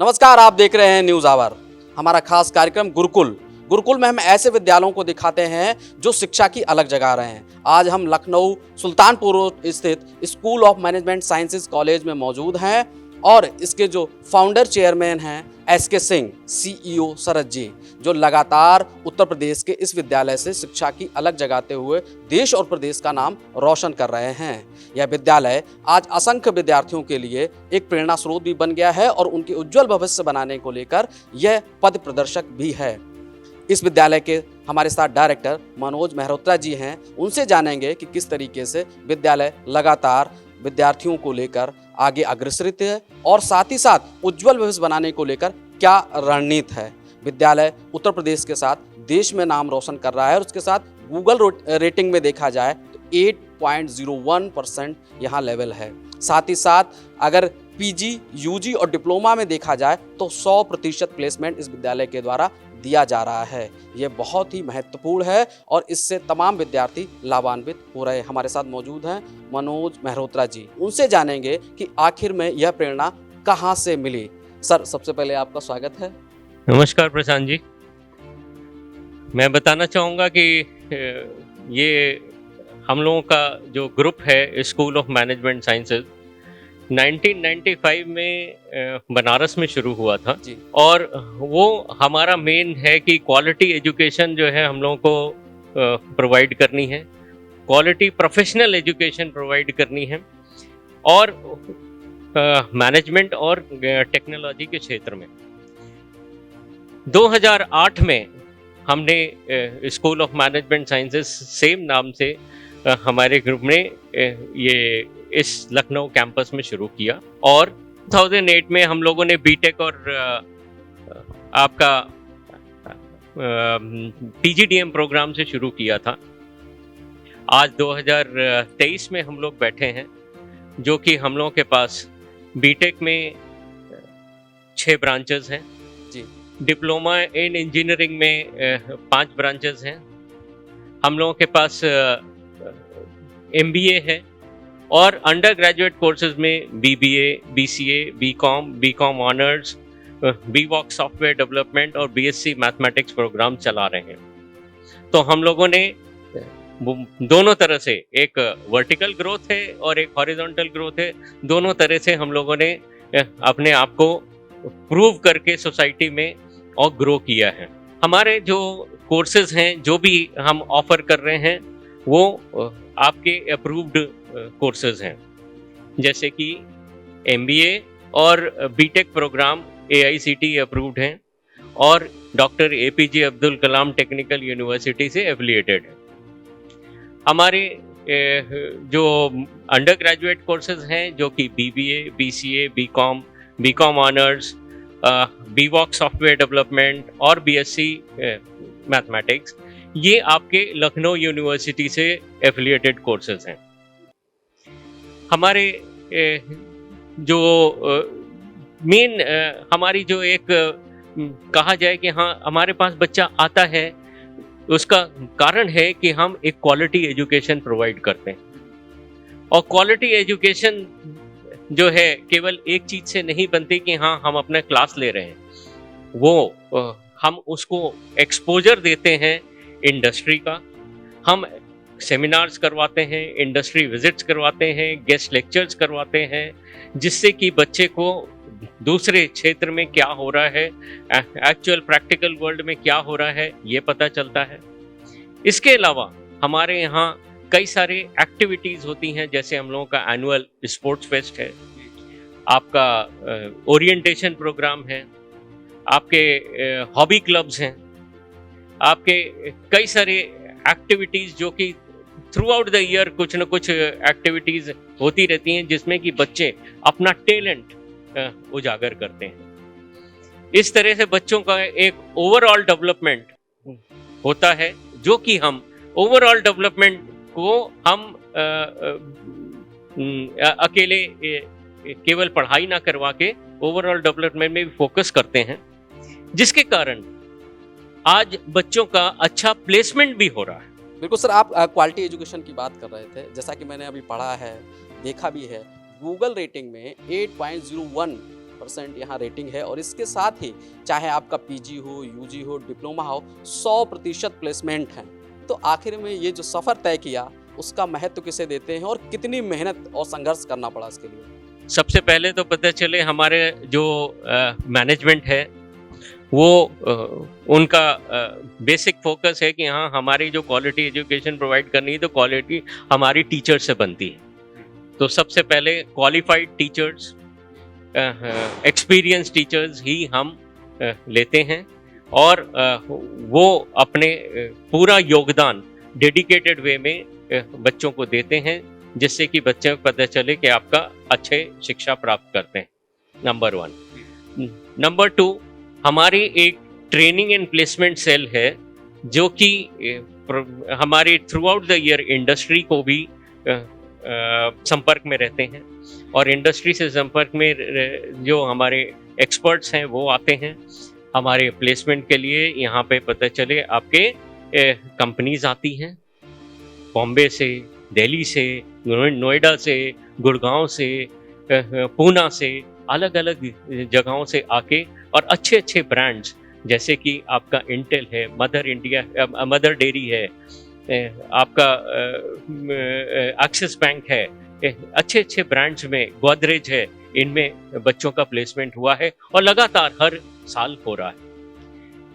नमस्कार, आप देख रहे हैं न्यूज आवर। हमारा खास कार्यक्रम गुरुकुल में हम ऐसे विद्यालयों को दिखाते हैं जो शिक्षा की अलग जगह रहे हैं। आज हम लखनऊ सुल्तानपुर स्थित school of management sciences college में मौजूद हैं और इसके जो फाउंडर चेयरमैन हैं एसके सिंह, सीईओ शरद जी, जो लगातार उत्तर प्रदेश के इस विद्यालय से शिक्षा की अलग जगाते हुए देश और प्रदेश का नाम रोशन कर रहे हैं। यह विद्यालय आज असंख्य विद्यार्थियों के लिए एक प्रेरणा स्रोत भी बन गया है और उनके उज्जवल भविष्य बनाने को लेकर यह पद प्रदर्शक भी है। इस विद्यालय के हमारे साथ डायरेक्टर मनोज मेहरोत्रा जी हैं। उनसे जानेंगे कि किस तरीके से विद्यालय लगातार विद्यार्थियों को लेकर आगे अग्रसरित है और साथ ही साथ उज्जवल भविष्य बनाने को लेकर क्या रणनीति है। विद्यालय उत्तर प्रदेश के साथ देश में नाम रोशन कर रहा है और उसके साथ गूगल रेटिंग में देखा जाए तो 8.01% यहाँ लेवल है। साथ ही साथ अगर पीजी, यूजी और डिप्लोमा में देखा जाए तो 100% प्लेसमेंट इस विद्यालय के द्वारा दिया जा रहा है। ये बहुत ही महत्वपूर्ण है और इससे तमाम विद्यार्थी लाभान्वित हो रहे हैं। हमारे साथ मौजूद हैं मनोज मेहरोत्रा जी। उनसे जानेंगे कि आखिर में यह प्रेरणा कहाँ से मिली। सर, सबसे पहले आपका स्वागत है। नमस्कार प्रशांत जी। मैं बताना चाहूँगा कि ये हम लोगों का जो ग्रुप है स्कूल ऑफ मैनेजमेंट साइंसेज 1995 में बनारस में शुरू हुआ था जी। और वो हमारा मेन है कि क्वालिटी एजुकेशन जो है हम लोगों को प्रोवाइड करनी है, क्वालिटी प्रोफेशनल एजुकेशन प्रोवाइड करनी है और मैनेजमेंट और टेक्नोलॉजी के क्षेत्र में। 2008 में हमने school of management sciences same नाम से हमारे ग्रुप ने ये इस लखनऊ कैंपस में शुरू किया और 2008 में हम लोगों ने बीटेक और आपका पीजीडीएम प्रोग्राम से शुरू किया था। आज 2023 में हम लोग बैठे हैं, जो कि हम लोगों के पास बीटेक में 6 ब्रांचेस हैं जी। डिप्लोमा इन इंजीनियरिंग में 5 ब्रांचेस हैं। हम लोगों के पास एमबीए है और अंडर ग्रेजुएट कोर्सेज में BBA, BCA, BCom honours, BVoc software development और बीएससी मैथमेटिक्स प्रोग्राम चला रहे हैं। तो हम लोगों ने दोनों तरह से, एक वर्टिकल ग्रोथ है और एक हॉरिजॉन्टल ग्रोथ है, दोनों तरह से हम लोगों ने अपने आप को प्रूव करके सोसाइटी में और ग्रो किया है। हमारे जो कोर्सेज हैं, जो भी हम ऑफर कर रहे हैं, वो आपके अप्रूव्ड कोर्सेज हैं, जैसे कि एमबीए और बीटेक प्रोग्राम एआईसीटीई अप्रूव्ड हैं और doctor APJ Abdul Kalam technical university से एफिलिएटेड है। हमारे जो अंडर ग्रेजुएट कोर्सेज हैं, जो कि BBA, BCA, BCom honours, BVoc software development और बीएससी मैथमेटिक्स, ये आपके लखनऊ यूनिवर्सिटी से एफिलिएटेड कोर्सेज हैं। हमारे जो मेन हमारी जो एक कहा जाए कि हाँ हमारे पास बच्चा आता है, उसका कारण है कि हम एक क्वालिटी एजुकेशन प्रोवाइड करते हैं। और क्वालिटी एजुकेशन जो है केवल एक चीज से नहीं बनती कि हाँ हम अपना क्लास ले रहे हैं, वो हम उसको एक्सपोजर देते हैं इंडस्ट्री का। हम सेमिनार्स करवाते हैं, इंडस्ट्री विजिट्स करवाते हैं, गेस्ट लेक्चर्स करवाते हैं, जिससे कि बच्चे को दूसरे क्षेत्र में क्या हो रहा है, एक्चुअल प्रैक्टिकल वर्ल्ड में क्या हो रहा है, ये पता चलता है। इसके अलावा हमारे यहाँ कई सारे एक्टिविटीज़ होती हैं, जैसे हम लोगों का एनुअल स्पोर्ट्स फेस्ट है, आपका ओरिएंटेशन प्रोग्राम है, आपके हॉबी क्लब्स हैं, आपके कई सारे एक्टिविटीज़ जो कि थ्रू आउट द ईयर कुछ न कुछ एक्टिविटीज़ होती रहती हैं, जिसमें कि बच्चे अपना टैलेंट उजागर करते हैं। इस तरह से बच्चों का एक ओवरऑल डेवलपमेंट होता है, जो कि हम ओवरऑल डेवलपमेंट को हम अकेले केवल पढ़ाई ना करवा के ओवरऑल डेवलपमेंट में भी फोकस करते हैं, जिसके कारण आज बच्चों का अच्छा प्लेसमेंट भी हो रहा है। बिल्कुल सर, आप क्वालिटी एजुकेशन की बात कर रहे थे। जैसा कि मैंने अभी पढ़ा है, देखा भी है, गूगल रेटिंग में 99% यहाँ रेटिंग है और इसके साथ ही चाहे आपका पीजी हो, यूजी हो, डिप्लोमा हो, 100% प्लेसमेंट है। तो आखिर में ये जो सफ़र तय किया उसका महत्व किसे देते हैं और कितनी मेहनत और संघर्ष करना पड़ा इसके लिए? सबसे पहले तो पता चले हमारे जो मैनेजमेंट है वो उनका बेसिक फोकस है कि हाँ हमारी जो क्वालिटी एजुकेशन प्रोवाइड करनी है तो क्वालिटी हमारी टीचर से बनती है। तो सबसे पहले क्वालिफाइड टीचर्स, एक्सपीरियंस टीचर्स ही हम लेते हैं और वो अपने पूरा योगदान डेडिकेटेड वे में बच्चों को देते हैं, जिससे कि बच्चों को पता चले कि आपका अच्छे शिक्षा प्राप्त करते हैं। नंबर 1। नंबर 2, हमारी एक ट्रेनिंग एंड प्लेसमेंट सेल है जो कि हमारे through out the year industry को भी संपर्क में रहते हैं और इंडस्ट्री से संपर्क में जो हमारे एक्सपर्ट्स हैं वो आते हैं हमारे प्लेसमेंट के लिए। यहाँ पे पता चले आपके कंपनीज आती हैं बॉम्बे से, दिल्ली से, नोएडा से, गुड़गांव से, पूना से, अलग अलग जगहों से आके और अच्छे अच्छे ब्रांड्स जैसे कि आपका इंटेल है, मदर डेयरी है, आपका एक्सिस बैंक है, अच्छे अच्छे ब्रांड्स में गोदरेज है, इनमें बच्चों का प्लेसमेंट हुआ है और लगातार हर साल हो रहा है।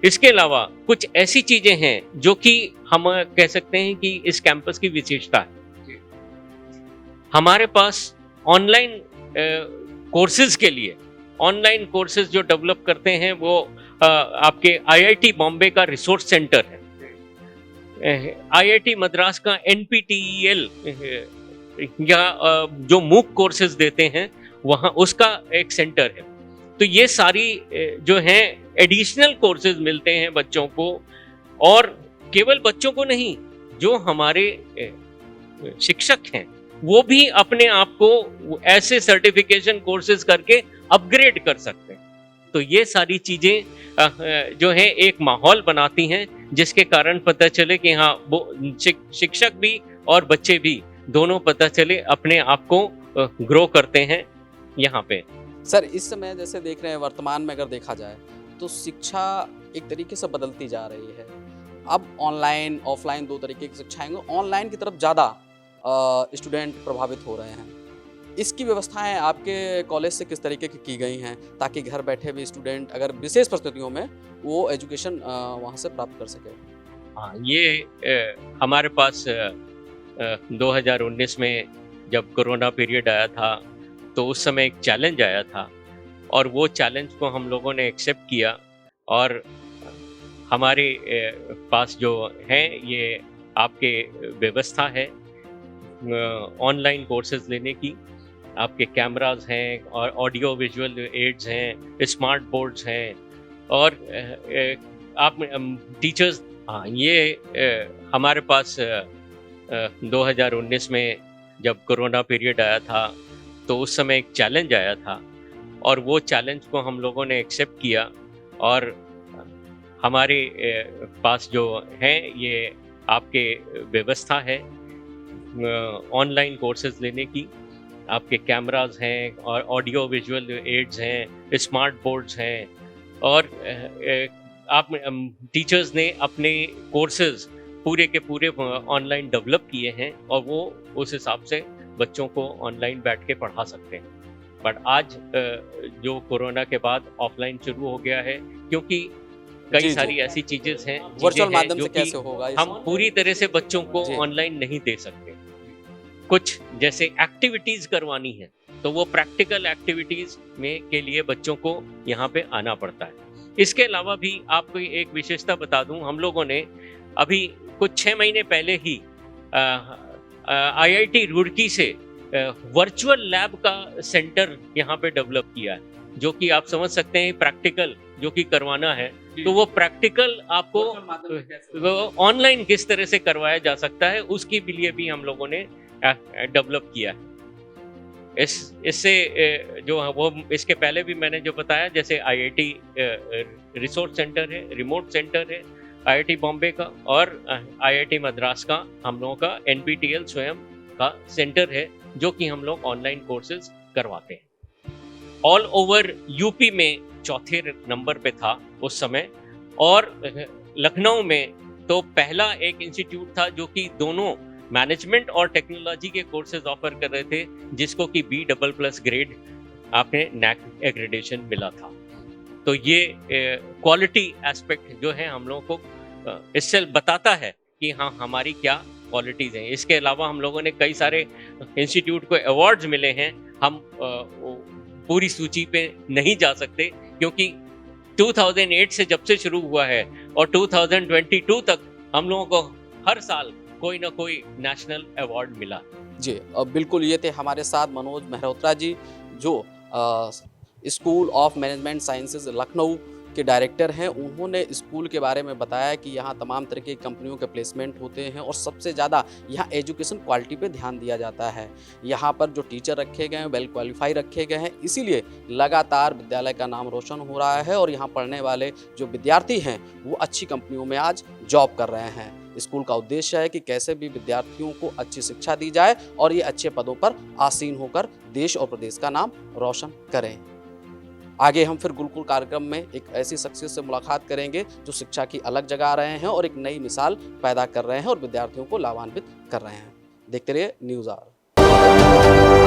इसके अलावा कुछ ऐसी चीजें हैं जो कि हम कह सकते हैं कि इस कैंपस की विशेषता है। हमारे पास ऑनलाइन कोर्सेज के लिए ऑनलाइन कोर्सेज जो डेवलप करते हैं वो आपके आईआईटी बॉम्बे का रिसोर्स सेंटर है, आईआईटी मद्रास का एनपीटीईएल या जो मूक कोर्सेज देते हैं वहाँ उसका एक सेंटर है। तो ये सारी जो हैं एडिशनल कोर्सेज मिलते हैं बच्चों को, और केवल बच्चों को नहीं, जो हमारे शिक्षक हैं वो भी अपने आप को ऐसे सर्टिफिकेशन कोर्सेज करके अपग्रेड कर सकते हैं। तो ये सारी चीजें जो है एक माहौल बनाती हैं जिसके कारण पता चले कि हाँ वो शिक्षक भी और बच्चे भी दोनों पता चले अपने आप को ग्रो करते हैं यहाँ पे। सर, इस समय जैसे देख रहे हैं वर्तमान में अगर देखा जाए तो शिक्षा एक तरीके से बदलती जा रही है। अब ऑनलाइन ऑफलाइन दो तरीके की शिक्षाएं, ऑनलाइन की तरफ ज़्यादा स्टूडेंट प्रभावित हो रहे हैं। इसकी व्यवस्थाएं आपके कॉलेज से किस तरीके की गई हैं ताकि घर बैठे भी स्टूडेंट अगर विशेष परिस्थितियों में वो एजुकेशन वहाँ से प्राप्त कर सके? हाँ, ये हमारे पास 2019 में जब कोरोना पीरियड आया था तो उस समय एक चैलेंज आया था और वो चैलेंज को हम लोगों ने एक्सेप्ट किया और हमारे पास जो है ये आपके व्यवस्था है ऑनलाइन कोर्सेज लेने की। आपके कैमरास हैं और ऑडियो विजुअल एड्स हैं, स्मार्ट बोर्ड्स हैं और आप टीचर्स। हाँ, ये हमारे पास 2019 में जब कोरोना पीरियड आया था तो उस समय एक चैलेंज आया था और वो चैलेंज को हम लोगों ने एक्सेप्ट किया और हमारे पास जो है ये आपके व्यवस्था है ऑनलाइन कोर्सेज लेने की। आपके कैमरास हैं और ऑडियो विजुअल एड्स हैं, स्मार्ट बोर्ड्स हैं और आप टीचर्स ने अपने कोर्सेज पूरे के पूरे ऑनलाइन डेवलप किए हैं और वो उस हिसाब से बच्चों को ऑनलाइन बैठ के पढ़ा सकते हैं। बट आज जो कोरोना के बाद ऑफलाइन शुरू हो गया है क्योंकि कई सारी ऐसी चीजें हैं वर्चुअल माध्यम से कैसे होगा, हम पूरी तरह से बच्चों को ऑनलाइन नहीं दे सकते। कुछ जैसे एक्टिविटीज करवानी है तो वो प्रैक्टिकल एक्टिविटीज में के लिए बच्चों को यहाँ पे आना पड़ता है। इसके अलावा भी आपको एक विशेषता बता दूं, हम लोगों ने अभी कुछ 6 महीने पहले ही आईआईटी रुड़की से वर्चुअल लैब का सेंटर यहाँ पे डेवलप किया है, जो कि आप समझ सकते हैं प्रैक्टिकल जो कि करवाना है तो वो प्रैक्टिकल आपको ऑनलाइन किस तरह से करवाया जा सकता है उसके लिए भी हम लोगों ने डेवलप किया है। इससे जो वो इसके पहले भी मैंने जो बताया जैसे आईआईटी रिसोर्स सेंटर है, रिमोट सेंटर है आईआईटी बॉम्बे का और आईआईटी मद्रास का हम लोगों का एनपीटीईएल स्वयं का सेंटर है जो कि हम लोग ऑनलाइन कोर्सेज करवाते हैं। ऑल ओवर यूपी में चौथे नंबर पे था उस समय, और लखनऊ में तो पहला एक इंस्टीट्यूट था जो कि दोनों मैनेजमेंट और टेक्नोलॉजी के कोर्सेज ऑफर कर रहे थे, जिसको कि B++ ग्रेड आपने नैक एक्रेडिटेशन मिला था। तो ये क्वालिटी एस्पेक्ट जो है हम लोगों को इससे बताता है कि हाँ हमारी क्या क्वालिटीज़ हैं। इसके अलावा हम लोगों ने कई सारे इंस्टीट्यूट को अवार्ड्स मिले हैं। हम पूरी सूची पे नहीं जा सकते क्योंकि 2008 से जब से शुरू हुआ है और 2022 तक हम लोगों को हर साल कोई ना कोई नेशनल अवार्ड मिला। जी बिल्कुल, ये थे हमारे साथ मनोज मेहरोत्रा जी, जो school of management sciences Lucknow के डायरेक्टर हैं। उन्होंने स्कूल के बारे में बताया कि यहाँ तमाम तरह की कंपनियों के प्लेसमेंट होते हैं और सबसे ज़्यादा यहाँ एजुकेशन क्वालिटी पे ध्यान दिया जाता है। यहाँ पर जो टीचर रखे गए हैं वेल क्वालिफाई रखे गए हैं, इसीलिए लगातार विद्यालय का नाम रोशन हो रहा है और यहाँ पढ़ने वाले जो विद्यार्थी हैं वो अच्छी कंपनियों में आज जॉब कर रहे हैं। स्कूल का उद्देश्य है कि कैसे भी विद्यार्थियों को अच्छी शिक्षा दी जाए और ये अच्छे पदों पर आसीन होकर देश और प्रदेश का नाम रोशन करें। आगे हम फिर गुरुकुल कार्यक्रम में एक ऐसी शख्सियत से मुलाकात करेंगे जो शिक्षा की अलग जगा रहे हैं और एक नई मिसाल पैदा कर रहे हैं और विद्यार्थियों को लाभान्वित कर रहे हैं। देखते रहिए न्यूज़ आवर।